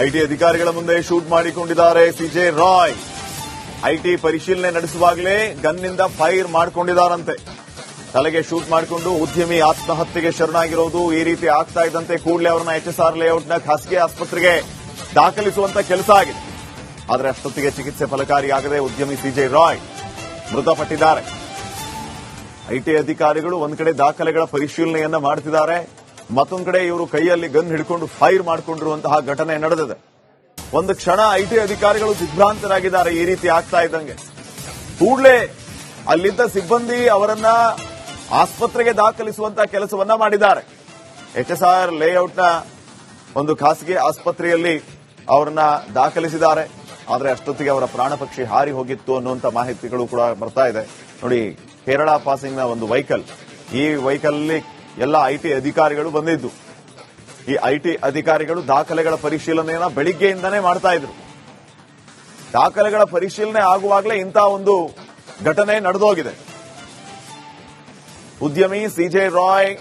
IT ಅಧಿಕಾರಿಗಳ ಮುಂದೆ shoot ಮಾಡಿಕೊಂಡಿದ್ದಾರೆ ಸಿಜೆ ರಾಯ್. ಐಟಿ ಪರಿಶೀಲನೆ ನಡೆಸುವಾಗಲೇ ಗನ್ನಿಂದ ಫೈರ್ ಮಾಡಿಕೊಂಡಿದ್ದಾರಂತೆ. ತಲೆಗೆ ಶೂಟ್ ಮಾಡಿಕೊಂಡು ಉದ್ಯಮಿ ಆತ್ಮಹತ್ಯೆಗೆ ಶರಣಾಗಿರೋದು. ಈ ರೀತಿ ಆಗ್ತಾ ಇದ್ದಂತೆ ಕೂಡಲೇ ಅವರನ್ನ ಎಚ್ಎಸ್ಆರ್ ಲೇಔಟ್ನ ಖಾಸಗಿ ಆಸ್ಪತ್ರೆಗೆ ದಾಖಲಿಸುವಂತ ಕೆಲಸ ಆಗಿದೆ. ಆದರೆ ಅಷ್ಟೊತ್ತಿಗೆ ಚಿಕಿತ್ಸೆ ಫಲಕಾರಿಯಾಗದೆ ಉದ್ಯಮಿ ಸಿಜೆ ರಾಯ್ ಮೃತಪಟ್ಟಿದ್ದಾರೆ. ಐಟಿ ಅಧಿಕಾರಿಗಳು ಒಂದ್ ಕಡೆ ದಾಖಲೆಗಳ ಪರಿಶೀಲನೆಯನ್ನ ಮಾಡುತ್ತಿದ್ದಾರೆ, ಮತ್ತೊಂದು ಕಡೆ ಇವರು ಕೈಯಲ್ಲಿ ಗನ್ ಹಿಡ್ಕೊಂಡು ಫೈರ್ ಮಾಡಿಕೊಂಡಿರುವಂತಹ ಘಟನೆ ನಡೆದಿದೆ. ಒಂದು ಕ್ಷಣ ಐಟಿ ಅಧಿಕಾರಿಗಳು ದಿಗ್ಭ್ರಾಂತರಾಗಿದ್ದಾರೆ. ಈ ರೀತಿ ಆಗ್ತಾ ಇದ್ದಂಗೆ ಕೂಡಲೇ ಅಲ್ಲಿದ್ದ ಸಿಬ್ಬಂದಿ ಅವರನ್ನ ಆಸ್ಪತ್ರೆಗೆ ದಾಖಲಿಸುವಂತಹ ಕೆಲಸವನ್ನ ಮಾಡಿದ್ದಾರೆ. ಎಚ್ಎಸ್ಆರ್ ಲೇಔಟ್ನ ಒಂದು ಖಾಸಗಿ ಆಸ್ಪತ್ರೆಯಲ್ಲಿ ಅವರನ್ನ ದಾಖಲಿಸಿದ್ದಾರೆ. ಆದರೆ ಅಷ್ಟೊತ್ತಿಗೆ ಅವರ ಪ್ರಾಣ ಪಕ್ಷಿ ಹಾರಿ ಹೋಗಿತ್ತು ಅನ್ನುವಂತ ಮಾಹಿತಿಗಳು ಕೂಡ ಬರ್ತಾ ಇದೆ. ನೋಡಿ, ಕೇರಳ ಪಾಸಿಂಗ್ನ ಒಂದು ವೆಹಿಕಲ್, ಈ ವೆಹಿಕಲ್ ಎಲ್ಲ ಐಟಿ ಅಧಿಕಾರಿಗಳು ಬಂದಿದ್ದು. ಈ ಐಟಿ ಅಧಿಕಾರಿಗಳು ದಾಖಲೆಗಳ ಪರಿಶೀಲನೆಯನ್ನ ಬೆಳಿಗ್ಗೆಯಿಂದನೇ ಮಾಡ್ತಾ ಇದ್ರು. ದಾಖಲೆಗಳ ಪರಿಶೀಲನೆ ಆಗುವಾಗಲೇ ಇಂತಹ ಒಂದು ಘಟನೆ ನಡೆದೋಗಿದೆ. ಉದ್ಯಮಿ ಸಿಜೆ ರಾಯ್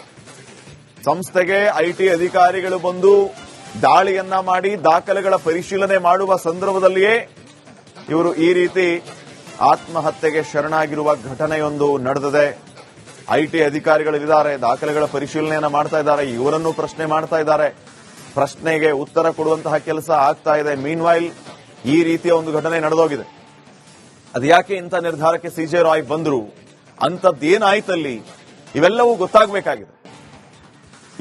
ಸಂಸ್ಥೆಗೆ ಐಟಿ ಅಧಿಕಾರಿಗಳು ಬಂದು ದಾಳಿಯನ್ನ ಮಾಡಿ ದಾಖಲೆಗಳ ಪರಿಶೀಲನೆ ಮಾಡುವ ಸಂದರ್ಭದಲ್ಲಿಯೇ ಇವರು ಈ ರೀತಿ ಆತ್ಮಹತ್ಯೆಗೆ ಶರಣಾಗಿರುವ ಘಟನೆಯೊಂದು ನಡೆದಿದೆ. ಐಟಿ ಅಧಿಕಾರಿಗಳಿದ್ದಾರೆ, ದಾಖಲೆಗಳ ಪರಿಶೀಲನೆಯನ್ನ ಮಾಡ್ತಾ ಇದ್ದಾರೆ, ಇವರನ್ನು ಪ್ರಶ್ನೆ ಮಾಡ್ತಾ ಇದ್ದಾರೆ, ಪ್ರಶ್ನೆಗೆ ಉತ್ತರ ಕೊಡುವಂತಹ ಕೆಲಸ ಆಗ್ತಾ ಇದೆ. ಮೀನ್ವೈಲ್ ಈ ರೀತಿಯ ಒಂದು ಘಟನೆ ನಡೆದೋಗಿದೆ. ಅದ್ಯಾಕೆ ಇಂಥ ನಿರ್ಧಾರಕ್ಕೆ ಸಿಜೆ ರಾಯ್ ಬಂದ್ರು, ಅಂಥದ್ದೇನಾಯ್ತಲ್ಲಿ, ಇವೆಲ್ಲವೂ ಗೊತ್ತಾಗಬೇಕಾಗಿದೆ.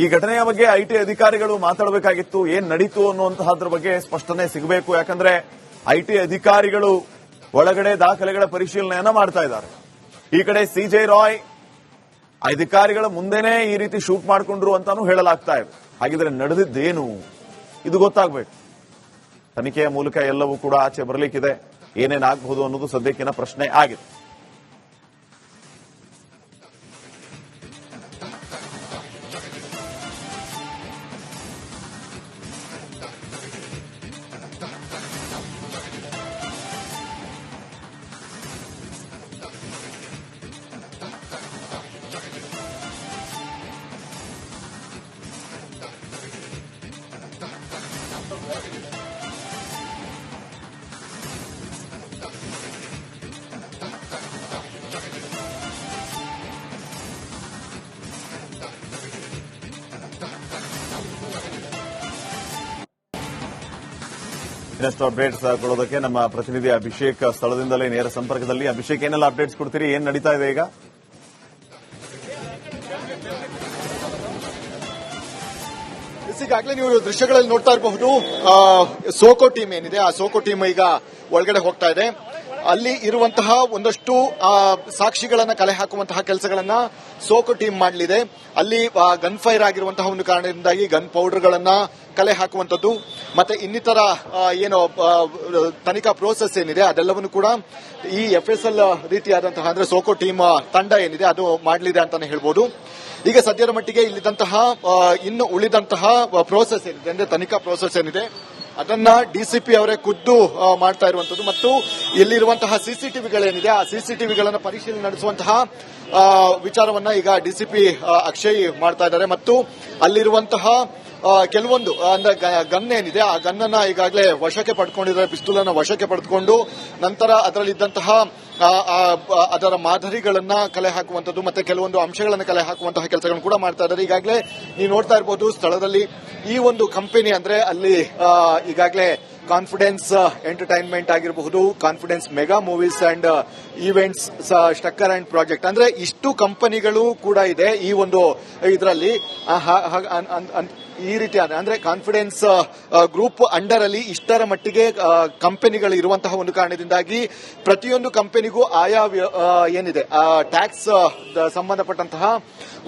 ಈ ಘಟನೆಯ ಬಗ್ಗೆ ಐಟಿ ಅಧಿಕಾರಿಗಳು ಮಾತಾಡಬೇಕಾಗಿತ್ತು. ಏನ್ ನಡೀತು ಅನ್ನುವಂತಹದ್ರ ಬಗ್ಗೆ ಸ್ಪಷ್ಟನೆ ಸಿಗಬೇಕು. ಯಾಕಂದ್ರೆ ಐಟಿ ಅಧಿಕಾರಿಗಳು ಒಳಗಡೆ ದಾಖಲೆಗಳ ಪರಿಶೀಲನೆಯನ್ನ ಮಾಡ್ತಾ ಇದ್ದಾರೆ. ಈ ಕಡೆ ಸಿಜೆ ರಾಯ್ ಅಧಿಕಾರಿಗಳ ಮುಂದೆನೇ ಈ ರೀತಿ ಶೂಟ್ ಮಾಡಿಕೊಂಡ್ರು ಅಂತಾನೂ ಹೇಳಲಾಗ್ತಾ ಇದೆ. ಹಾಗಿದ್ರೆ ನಡೆದಿದ್ದೇನು, ಇದು ಗೊತ್ತಾಗಬೇಕು. ತನಿಖೆಯ ಮೂಲಕ ಎಲ್ಲವೂ ಕೂಡ ಆಚೆ ಬರಲಿಕ್ಕಿದೆ. ಏನೇನಾಗಬಹುದು ಅನ್ನೋದು ಸದ್ಯಕ್ಕಿನ ಪ್ರಶ್ನೆ ಆಗಿದೆ. ಇನ್ನಷ್ಟು ಅಪ್ಡೇಟ್ಸ್ ಕೊಡೋದಕ್ಕೆ ನಮ್ಮ ಪ್ರತಿನಿಧಿ ಅಭಿಷೇಕ್ ಸ್ಥಳದಿಂದಲೇ ನೇರ ಸಂಪರ್ಕದಲ್ಲಿ. ಅಭಿಷೇಕ್, ಏನೆಲ್ಲ ಅಪ್ಡೇಟ್ಸ್ ಕೊಡ್ತೀರಿ, ಏನ್ ನಡೀತಾ ಇದೆ ಈಗ? ಈಗಾಗಲೇ ನೀವು ದೃಶ್ಯಗಳಲ್ಲಿ ನೋಡ್ತಾ ಇರಬಹುದು, ಸೋಕೋ ಟೀಮ್ ಏನಿದೆ, ಆ ಸೋಕೋ ಟೀಮ್ ಈಗ ಒಳಗಡೆ ಹೋಗ್ತಾ ಇದೆ. ಅಲ್ಲಿ ಇರುವಂತಹ ಒಂದಷ್ಟು ಸಾಕ್ಷಿಗಳನ್ನ ಕಲೆ ಹಾಕುವಂತಹ ಕೆಲಸಗಳನ್ನ ಸೋಕೋ ಟೀಮ್ ಮಾಡಲಿದೆ. ಅಲ್ಲಿ ಗನ್ ಫೈರ್ ಆಗಿರುವಂತಹ ಒಂದು ಕಾರಣದಿಂದಾಗಿ ಗನ್ ಪೌಡರ್ಗಳನ್ನ ಕಲೆ ಹಾಕುವಂತದ್ದು ಮತ್ತೆ ಇನ್ನಿತರ ಏನು ತನಿಖಾ ಪ್ರೋಸೆಸ್ ಏನಿದೆ ಅದೆಲ್ಲವನ್ನು ಕೂಡ ಈ ಎಫ್ಎಸ್ಎಲ್ ರೀತಿಯಾದಂತಹ ಅಂದ್ರೆ ಸೋಕೋ ಟೀಮ್ ತಂಡ ಏನಿದೆ ಅದು ಮಾಡಲಿದೆ ಅಂತಾನೆ ಹೇಳ್ಬೋದು. ಈಗ ಸದ್ಯದ ಮಟ್ಟಿಗೆ ಇಲ್ಲಿದ್ದಂತಹ ಇನ್ನು ಉಳಿದಂತಹ ಪ್ರೋಸೆಸ್ ಏನಿದೆ ಅಂದ್ರೆ ತನಿಖಾ ಪ್ರೋಸೆಸ್ ಏನಿದೆ ಅದನ್ನ ಡಿಸಿಪಿ ಅವರೇ ಖುದ್ದು ಮಾಡ್ತಾ ಇರುವಂತದ್ದು ಮತ್ತು ಇಲ್ಲಿರುವಂತಹ ಸಿಸಿಟಿವಿಗಳೇನಿದೆ ಆ ಸಿಸಿಟಿವಿಗಳನ್ನು ಪರಿಶೀಲನೆ ನಡೆಸುವಂತಹ ವಿಚಾರವನ್ನ ಈಗ ಡಿಸಿಪಿ ಅಕ್ಷಯ್ ಮಾಡ್ತಾ ಇದ್ದಾರೆ ಮತ್ತು ಅಲ್ಲಿರುವಂತಹ ಕೆಲವೊಂದು ಅಂದ್ರೆ ಗನ್ ಏನಿದೆ ಆ ಗನ್ನನ್ನ ಈಗಾಗಲೇ ವಶಕ್ಕೆ ಪಡ್ಕೊಂಡಿದ್ದಾರೆ, ಪಿಸ್ತೂಲ್ ಅನ್ನ ವಶಕ್ಕೆ ಪಡೆದುಕೊಂಡು ನಂತರ ಅದರಲ್ಲಿದ್ದಂತಹ ಅದರ ಮಾದರಿಗಳನ್ನ ಕಲೆ ಹಾಕುವಂತದ್ದು ಮತ್ತೆ ಕೆಲವೊಂದು ಅಂಶಗಳನ್ನು ಕಲೆ ಹಾಕುವಂತಹ ಕೆಲಸಗಳನ್ನು ಕೂಡ ಮಾಡ್ತಾ ಇದ್ದಾರೆ. ಈಗಾಗಲೇ ನೀವು ನೋಡ್ತಾ ಇರಬಹುದು ಸ್ಥಳದಲ್ಲಿ ಈ ಒಂದು ಕಂಪನಿ ಅಂದ್ರೆ ಅಲ್ಲಿ ಈಗಾಗಲೇ ಕಾನ್ಫಿಡೆನ್ಸ್ ಎಂಟರ್ಟೈನ್ಮೆಂಟ್ ಆಗಿರಬಹುದು, confidence mega movies and events, ಸ್ಟ್ರಕ್ಕರ್ ಅಂಡ್ ಪ್ರಾಜೆಕ್ಟ್ ಅಂದ್ರೆ ಇಷ್ಟು ಕಂಪನಿಗಳು ಕೂಡ ಇದೆ ಈ ಒಂದು ಇದರಲ್ಲಿ. ಈ ರೀತಿ ಅಂದ್ರೆ ಕಾನ್ಫಿಡೆನ್ಸ್ ಗ್ರೂಪ್ ಅಂಡರ್ ಅಲ್ಲಿ ಇಷ್ಟರ ಮಟ್ಟಿಗೆ ಕಂಪನಿಗಳು ಇರುವಂತಹ ಒಂದು ಕಾರಣದಿಂದಾಗಿ ಪ್ರತಿಯೊಂದು ಕಂಪನಿಗೂ ಆಯಾ ಏನಿದೆ ಟ್ಯಾಕ್ಸ್ ಸಂಬಂಧಪಟ್ಟಂತಹ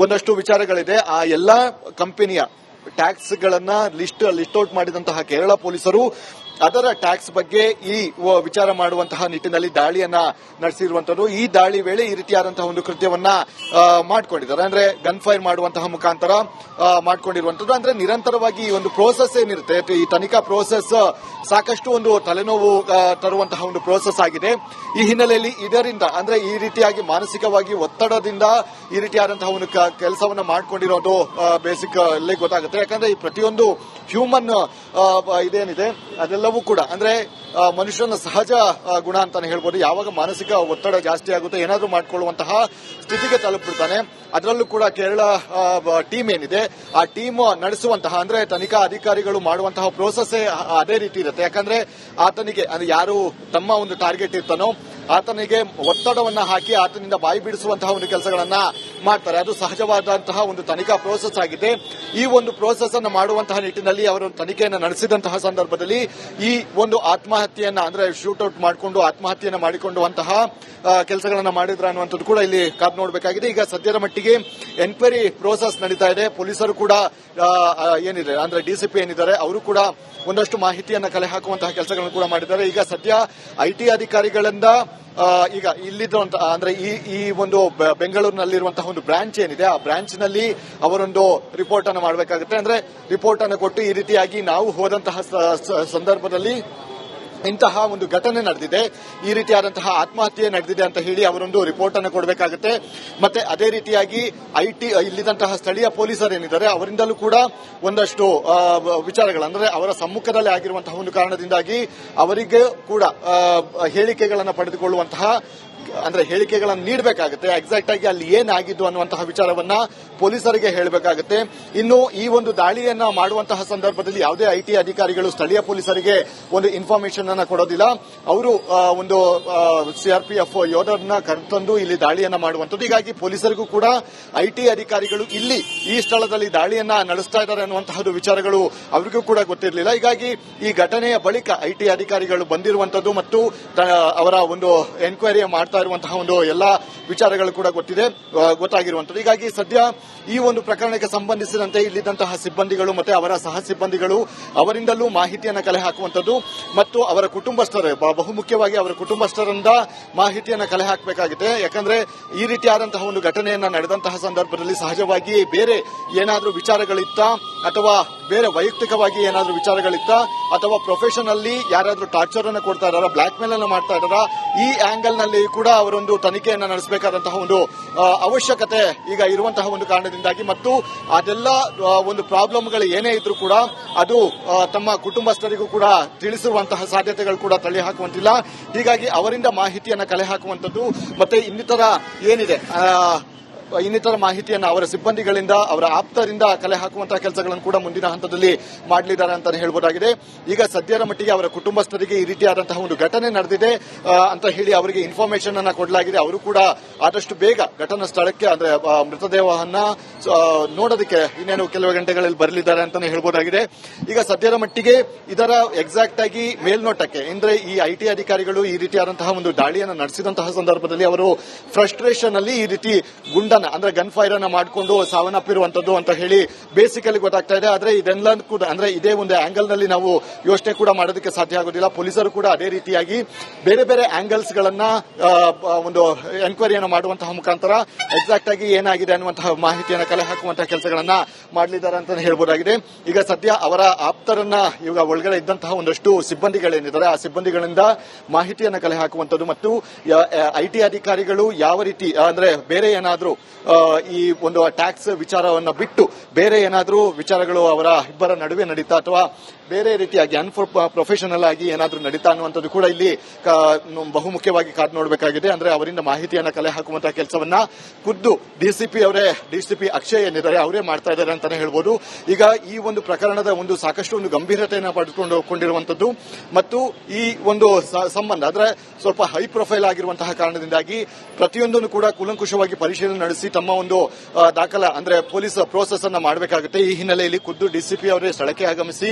ಒಂದಷ್ಟು ವಿಚಾರಗಳಿದೆ. ಆ ಎಲ್ಲಾ ಕಂಪನಿಯ ಟ್ಯಾಕ್ಸ್ ಗಳನ್ನ ಲಿಸ್ಟ್ ಔಟ್ ಮಾಡಿದಂತಹ ಕೇರಳ ಪೊಲೀಸರು ಅದರ ಟ್ಯಾಕ್ಸ್ ಬಗ್ಗೆ ಈ ವಿಚಾರ ಮಾಡುವಂತಹ ನಿಟ್ಟಿನಲ್ಲಿ ದಾಳಿಯನ್ನ ನಡೆಸಿರುವಂತದ್ದು. ಈ ದಾಳಿ ವೇಳೆ ಈ ರೀತಿಯಾದಂತಹ ಒಂದು ಕೃತ್ಯವನ್ನ ಮಾಡ್ಕೊಂಡಿದ್ದಾರೆ. ಅಂದ್ರೆ ಗನ್ ಫೈರ್ ಮಾಡುವಂತಹ ಮುಖಾಂತರ ಮಾಡ್ಕೊಂಡಿರುವಂತದ್ದು. ಅಂದ್ರೆ ನಿರಂತರವಾಗಿ ಈ ಒಂದು ಪ್ರೋಸೆಸ್ ಏನಿರುತ್ತೆ ಈ ತನಿಖಾ ಪ್ರೋಸೆಸ್ ಸಾಕಷ್ಟು ಒಂದು ತಲೆನೋವು ತರುವಂತಹ ಒಂದು ಪ್ರೋಸೆಸ್ ಆಗಿದೆ. ಈ ಹಿನ್ನೆಲೆಯಲ್ಲಿ ಇದರಿಂದ ಅಂದ್ರೆ ಈ ರೀತಿಯಾಗಿ ಮಾನಸಿಕವಾಗಿ ಒತ್ತಡದಿಂದ ಈ ರೀತಿಯಾದಂತಹ ಒಂದು ಕೆಲಸವನ್ನ ಮಾಡ್ಕೊಂಡಿರೋದು ಬೇಸಿಕ್ ಅಲ್ಲಿ ಗೊತ್ತಾಗುತ್ತೆ. ಯಾಕಂದ್ರೆ ಈ ಪ್ರತಿಯೊಂದು ಹ್ಯೂಮನ್ ಇದೇನಿದೆ ಅದೆಲ್ಲವೂ ಕೂಡ ಅಂದ್ರೆ ಮನುಷ್ಯನ ಸಹಜ ಗುಣ ಅಂತಾನೆ ಹೇಳ್ಬೋದು. ಯಾವಾಗ ಮಾನಸಿಕ ಒತ್ತಡ ಜಾಸ್ತಿ ಆಗುತ್ತೆ ಏನಾದ್ರೂ ಮಾಡ್ಕೊಳ್ಳುವಂತಹ ಸ್ಥಿತಿಗೆ ತಲುಪಿಬಿಡ್ತಾನೆ. ಅದರಲ್ಲೂ ಕೂಡ ಕೇರಳ ಟೀಮ್ ಏನಿದೆ ಆ ಟೀಮ್ ನಡೆಸುವಂತಹ ಅಂದ್ರೆ ತನಿಖಾ ಅಧಿಕಾರಿಗಳು ಮಾಡುವಂತಹ ಪ್ರೋಸೆಸ್ ಅದೇ ರೀತಿ ಇರುತ್ತೆ. ಯಾಕಂದ್ರೆ ಆತನಿಗೆ ಅಂದ್ರೆ ಯಾರು ತಮ್ಮ ಒಂದು ಟಾರ್ಗೆಟ್ ಇರ್ತಾನೋ ಆತನಿಗೆ ಒತ್ತಡವನ್ನ ಹಾಕಿ ಆತನಿಂದ ಬಾಯಿ ಬಿಡಿಸುವಂತಹ ಒಂದು ಕೆಲಸಗಳನ್ನ ಮಾಡ್ತಾರೆ. ಅದು ಸಹಜವಾದಂತಹ ಒಂದು ತನಿಖಾ ಪ್ರೋಸೆಸ್ ಆಗಿದೆ. ಈ ಒಂದು ಪ್ರೋಸೆಸ್ ಅನ್ನು ಮಾಡುವಂತಹ ನಿಟ್ಟಿನಲ್ಲಿ ಅವರು ತನಿಖೆಯನ್ನು ನಡೆಸಿದಂತಹ ಸಂದರ್ಭದಲ್ಲಿ ಈ ಒಂದು ಆತ್ಮಹತ್ಯೆಯನ್ನ ಅಂದ್ರೆ ಶೂಟ್ಔಟ್ ಮಾಡಿಕೊಂಡು ಆತ್ಮಹತ್ಯೆಯನ್ನ ಮಾಡಿಕೊಂಡುವಂತಹ ಕೆಲಸಗಳನ್ನ ಮಾಡಿದ್ರ ಅನ್ನುವಂಥದ್ದು ಕೂಡ ಇಲ್ಲಿ ಕಾದು ನೋಡಬೇಕಾಗಿದೆ. ಈಗ ಸದ್ಯದ ಮಟ್ಟಿಗೆ ಎನ್ಕ್ವೈರಿ ಪ್ರೋಸೆಸ್ ನಡೀತಾ ಇದೆ. ಪೊಲೀಸರು ಕೂಡ ಏನಿದೆ ಅಂದ್ರೆ ಡಿಸಿಪಿ ಏನಿದ್ದಾರೆ ಅವರು ಕೂಡ ಒಂದಷ್ಟು ಮಾಹಿತಿಯನ್ನ ಕಲೆ ಹಾಕುವಂತಹ ಕೆಲಸಗಳನ್ನು ಕೂಡ ಮಾಡಿದ್ದಾರೆ. ಈಗ ಸದ್ಯ ಐಟಿ ಅಧಿಕಾರಿಗಳಿಂದ ಈಗ ಇಲ್ಲಿದ್ದ ಅಂದ್ರೆ ಈ ಒಂದು ಬೆಂಗಳೂರಿನಲ್ಲಿರುವಂತಹ ಒಂದು ಬ್ರಾಂಚ್ ಏನಿದೆ ಆ ಬ್ರಾಂಚ್ ನಲ್ಲಿ ಅವರೊಂದು ರಿಪೋರ್ಟ್ ಅನ್ನು ಮಾಡಬೇಕಾಗುತ್ತೆ. ಅಂದ್ರೆ ರಿಪೋರ್ಟ್ ಅನ್ನು ಕೊಟ್ಟು ಈ ರೀತಿಯಾಗಿ ನಾವು ಹೋದಂತಹ ಸಂದರ್ಭದಲ್ಲಿ ಇಂತಹ ಒಂದು ಘಟನೆ ನಡೆದಿದೆ, ಈ ರೀತಿಯಾದಂತಹ ಆತ್ಮಹತ್ಯೆ ನಡೆದಿದೆ ಅಂತ ಹೇಳಿ ಅವರೊಂದು ರಿಪೋರ್ಟ್ ಅನ್ನು ಕೊಡಬೇಕಾಗುತ್ತೆ. ಮತ್ತೆ ಅದೇ ರೀತಿಯಾಗಿ ಇಲ್ಲಿದ್ದಂತಹ ಸ್ಥಳೀಯ ಪೊಲೀಸರು ಏನಿದ್ದಾರೆ ಅವರಿಂದಲೂ ಕೂಡ ಒಂದಷ್ಟು ವಿಚಾರಗಳು ಅಂದ್ರೆ ಅವರ ಸಮ್ಮುಖದಲ್ಲಿ ಆಗಿರುವಂತಹ ಒಂದು ಕಾರಣದಿಂದಾಗಿ ಅವರಿಗೆ ಕೂಡ ಹೇಳಿಕೆಗಳನ್ನು ಪಡೆದುಕೊಳ್ಳುವಂತಹ ಅಂದ್ರೆ ಹೇಳಿಕೆಗಳನ್ನು ನೀಡಬೇಕಾಗುತ್ತೆ. ಎಕ್ಸಾಕ್ಟ್ ಆಗಿ ಅಲ್ಲಿ ಏನಾಗಿದ್ದು ಅನ್ನುವಂತಹ ವಿಚಾರವನ್ನ ಪೊಲೀಸರಿಗೆ ಹೇಳಬೇಕಾಗುತ್ತೆ. ಇನ್ನು ಈ ಒಂದು ದಾಳಿಯನ್ನ ಮಾಡುವಂತಹ ಸಂದರ್ಭದಲ್ಲಿ ಯಾವುದೇ ಐಟಿ ಅಧಿಕಾರಿಗಳು ಸ್ಥಳೀಯ ಪೊಲೀಸರಿಗೆ ಒಂದು ಇನ್ಫಾರ್ಮೇಶನ್ ಅನ್ನ ಕೊಡೋದಿಲ್ಲ. ಅವರು ಒಂದು ಸಿಆರ್ಪಿಎಫ್ ಯೋಧರನ್ನ ಕರೆತಂದು ಇಲ್ಲಿ ದಾಳಿಯನ್ನ ಮಾಡುವಂತದ್ದು. ಹೀಗಾಗಿ ಪೊಲೀಸರಿಗೂ ಕೂಡ ಐಟಿ ಅಧಿಕಾರಿಗಳು ಇಲ್ಲಿ ಈ ಸ್ಥಳದಲ್ಲಿ ದಾಳಿಯನ್ನ ನಡೆಸ್ತಾ ಇದ್ದಾರೆ ಅನ್ನುವಂತಹ ವಿಚಾರಗಳು ಅವರಿಗೂ ಕೂಡ ಗೊತ್ತಿರಲಿಲ್ಲ. ಹೀಗಾಗಿ ಈ ಘಟನೆಯ ಬಳಿಕ ಐಟಿ ಅಧಿಕಾರಿಗಳು ಬಂದಿರುವಂತದ್ದು ಮತ್ತು ಅವರ ಒಂದು ಎನ್ಕ್ವೈರಿ ಮಾಡ್ತಾ ಇರುವಂತಹ ಒಂದು ಎಲ್ಲಾ ವಿಚಾರಗಳು ಕೂಡ ಗೊತ್ತಾಗಿರುವಂತದ್ದು. ಹೀಗಾಗಿ ಸದ್ಯ ಈ ಒಂದು ಪ್ರಕರಣಕ್ಕೆ ಸಂಬಂಧಿಸಿದಂತೆ ಇಲ್ಲಿದ್ದಂತಹ ಸಿಬ್ಬಂದಿಗಳು ಮತ್ತೆ ಅವರ ಸಹ ಸಿಬ್ಬಂದಿಗಳು ಅವರಿಂದಲೂ ಮಾಹಿತಿಯನ್ನು ಕಲೆ ಹಾಕುವಂತದ್ದು ಮತ್ತು ಅವರ ಕುಟುಂಬಸ್ಥರು ಬಹುಮುಖ್ಯವಾಗಿ ಅವರ ಕುಟುಂಬಸ್ಥರಿಂದ ಮಾಹಿತಿಯನ್ನು ಕಲೆ ಹಾಕಬೇಕಾಗಿದೆ. ಯಾಕಂದ್ರೆ ಈ ರೀತಿಯಾದಂತಹ ಒಂದು ಘಟನೆಯನ್ನ ನಡೆದಂತಹ ಸಂದರ್ಭದಲ್ಲಿ ಸಹಜವಾಗಿ ಬೇರೆ ಏನಾದರೂ ವಿಚಾರಗಳಿತ್ತ ಅಥವಾ ಬೇರೆ ವೈಯಕ್ತಿಕವಾಗಿ ಏನಾದರೂ ವಿಚಾರಗಳಿತ್ತ ಅಥವಾ ಪ್ರೊಫೆಷನಲ್ಲಿ ಯಾರಾದರೂ ಟಾರ್ಚರ್ ಅನ್ನು ಕೊಡ್ತಾ ಇದ್ದಾರಾ, ಬ್ಲಾಕ್ ಮೇಲ್ ಅನ್ನು ಮಾಡ್ತಾ ಇದ್ದಾರಾ, ಈ ಆಂಗಲ್ ನಲ್ಲಿ ಕೂಡ ಅವರೊಂದು ತನಿಖೆಯನ್ನು ನಡೆಸಬೇಕಾದಂತಹ ಒಂದು ಅವಶ್ಯಕತೆ ಈಗ ಇರುವಂತಹ ಒಂದು ಕಾರಣದಿಂದಾಗಿ ಮತ್ತು ಅದೆಲ್ಲ ಒಂದು ಪ್ರಾಬ್ಲಮ್ಗಳು ಏನೇ ಇದ್ರೂ ಕೂಡ ಅದು ತಮ್ಮ ಕುಟುಂಬಸ್ಥರಿಗೂ ಕೂಡ ತಿಳಿಸುವಂತಹ ಸಾಧ್ಯತೆಗಳು ಕೂಡ ತಳ್ಳಿ ಹಾಕುವಂತಿಲ್ಲ. ಹೀಗಾಗಿ ಅವರಿಂದ ಮಾಹಿತಿಯನ್ನು ಕಲೆ ಹಾಕುವಂತದ್ದು ಮತ್ತೆ ಇನ್ನಿತರ ಮಾಹಿತಿಯನ್ನು ಅವರ ಸಿಬ್ಬಂದಿಗಳಿಂದ ಅವರ ಆಪ್ತರಿಂದ ಕಲೆ ಹಾಕುವಂತಹ ಕೆಲಸಗಳನ್ನು ಕೂಡ ಮುಂದಿನ ಹಂತದಲ್ಲಿ ಮಾಡಲಿದ್ದಾರೆ ಅಂತ ಹೇಳಬಹುದಾಗಿದೆ. ಈಗ ಸದ್ಯದ ಮಟ್ಟಿಗೆ ಅವರ ಕುಟುಂಬಸ್ಥರಿಗೆ ಈ ರೀತಿಯಾದಂತಹ ಒಂದು ಘಟನೆ ನಡೆದಿದೆ ಅಂತ ಹೇಳಿ ಅವರಿಗೆ ಇನ್ಫಾರ್ಮೇಶನ್ ಅನ್ನ ಕೊಡಲಾಗಿದೆ. ಅವರು ಕೂಡ ಆದಷ್ಟು ಬೇಗ ಘಟನಾ ಸ್ಥಳಕ್ಕೆ ಅಂದ್ರೆ ಮೃತದೇಹವನ್ನ ನೋಡೋದಕ್ಕೆ ಇನ್ನೇನು ಕೆಲವು ಗಂಟೆಗಳಲ್ಲಿ ಬರಲಿದ್ದಾರೆ ಅಂತಾನೆ ಹೇಳಬಹುದಾಗಿದೆ. ಈಗ ಸದ್ಯದ ಮಟ್ಟಿಗೆ ಇದರ ಎಕ್ಸಾಕ್ಟ್ ಆಗಿ ಮೇಲ್ನೋಟಕ್ಕೆ ಅಂದ್ರೆ ಈ ಐಟಿ ಅಧಿಕಾರಿಗಳು ಈ ರೀತಿಯಾದಂತಹ ಒಂದು ದಾಳಿಯನ್ನು ನಡೆಸಿದಂತಹ ಸಂದರ್ಭದಲ್ಲಿ ಅವರು ಫ್ರಸ್ಟ್ರೇಷನ್ ಅಲ್ಲಿ ಈ ರೀತಿ ಅಂದ್ರೆ ಗನ್ ಫೈರ್ ಅನ್ನ ಮಾಡಿಕೊಂಡು ಸಾವನ್ನಪ್ಪಿರುವಂತದ್ದು ಅಂತ ಹೇಳಿ ಬೇಸಿಕಲಿ ಗೊತ್ತಾಗ್ತಾ ಇದೆ. ಆದ್ರೆ ಇದೆಲ್ಲ ಕೂಡ ಅಂದ್ರೆ ಇದೇ ಒಂದು ಆಂಗಲ್ ನಲ್ಲಿ ನಾವು ಯೋಚನೆ ಕೂಡ ಮಾಡೋದಕ್ಕೆ ಸಾಧ್ಯ ಆಗೋದಿಲ್ಲ. ಪೊಲೀಸರು ಕೂಡ ಅದೇ ರೀತಿಯಾಗಿ ಬೇರೆ ಬೇರೆ ಆಂಗಲ್ಸ್ ಗಳನ್ನ ಒಂದು ಎನ್ಕ್ವೈರಿಯನ್ನು ಮಾಡುವಂತಹ ಮುಖಾಂತರ ಎಕ್ಸಾಕ್ಟ್ ಆಗಿ ಏನಾಗಿದೆ ಅನ್ನುವಂತಹ ಮಾಹಿತಿಯನ್ನು ಕಲೆ ಹಾಕುವಂತಹ ಕೆಲಸಗಳನ್ನ ಮಾಡಲಿದ್ದಾರೆ ಅಂತ ಹೇಳ್ಬೋದಾಗಿದೆ. ಈಗ ಸದ್ಯ ಅವರ ಆಪ್ತರನ್ನ ಈಗ ಒಳಗಡೆ ಇದ್ದಂತಹ ಒಂದಷ್ಟು ಸಿಬ್ಬಂದಿಗಳೇನಿದ್ದಾರೆ ಆ ಸಿಬ್ಬಂದಿಗಳಿಂದ ಮಾಹಿತಿಯನ್ನು ಕಲೆ ಹಾಕುವಂತದ್ದು ಮತ್ತು ಐಟಿ ಅಧಿಕಾರಿಗಳು ಯಾವ ರೀತಿ ಅಂದ್ರೆ ಬೇರೆ ಏನಾದರೂ ಈ ಒಂದು ಟ್ಯಾಕ್ಸ್ ವಿಚಾರವನ್ನು ಬಿಟ್ಟು ಬೇರೆ ಏನಾದರೂ ವಿಚಾರಗಳು ಅವರ ಇಬ್ಬರ ನಡುವೆ ನಡೀತಾ ಅಥವಾ ಬೇರೆ ರೀತಿಯಾಗಿ ಪ್ರೊಫೆಷನಲ್ ಆಗಿ ಏನಾದರೂ ನಡೀತಾ ಅನ್ನುವಂಥದ್ದು ಕೂಡ ಇಲ್ಲಿ ಬಹುಮುಖ್ಯವಾಗಿ ಕಾದು ನೋಡಬೇಕಾಗಿದೆ. ಅಂದ್ರೆ ಅವರಿಂದ ಮಾಹಿತಿಯನ್ನು ಕಲೆ ಹಾಕುವಂತಹ ಕೆಲಸವನ್ನ ಖುದ್ದು ಡಿಸಿಪಿ ಅಕ್ಷಯ್ ಏನಿದ್ದಾರೆ ಅವರೇ ಮಾಡ್ತಾ ಇದ್ದಾರೆ ಅಂತಾನೆ ಹೇಳ್ಬೋದು. ಈಗ ಈ ಒಂದು ಪ್ರಕರಣದ ಒಂದು ಸಾಕಷ್ಟು ಒಂದು ಗಂಭೀರತೆಯನ್ನು ಪಡೆದುಕೊಂಡಿರುವಂತದ್ದು ಮತ್ತು ಈ ಒಂದು ಸಂಬಂಧ ಅಂದ್ರೆ ಸ್ವಲ್ಪ ಹೈ ಪ್ರೊಫೈಲ್ ಆಗಿರುವಂತಹ ಕಾರಣದಿಂದಾಗಿ ಪ್ರತಿಯೊಂದನ್ನು ಕೂಡ ಕೂಲಂಕುಷವಾಗಿ ಪರಿಶೀಲನೆ ನಡೆಸಿ ತಮ್ಮ ಒಂದು ದಾಖಲ ಅಂದ್ರೆ ಪೊಲೀಸ್ ಪ್ರೋಸೆಸ್ ಅನ್ನ ಮಾಡಬೇಕಾಗುತ್ತೆ. ಈ ಹಿನ್ನೆಲೆಯಲ್ಲಿ ಖುದ್ದು ಡಿಸಿಪಿ ಅವರೇ ಸ್ಥಳಕ್ಕೆ ಆಗಮಿಸಿ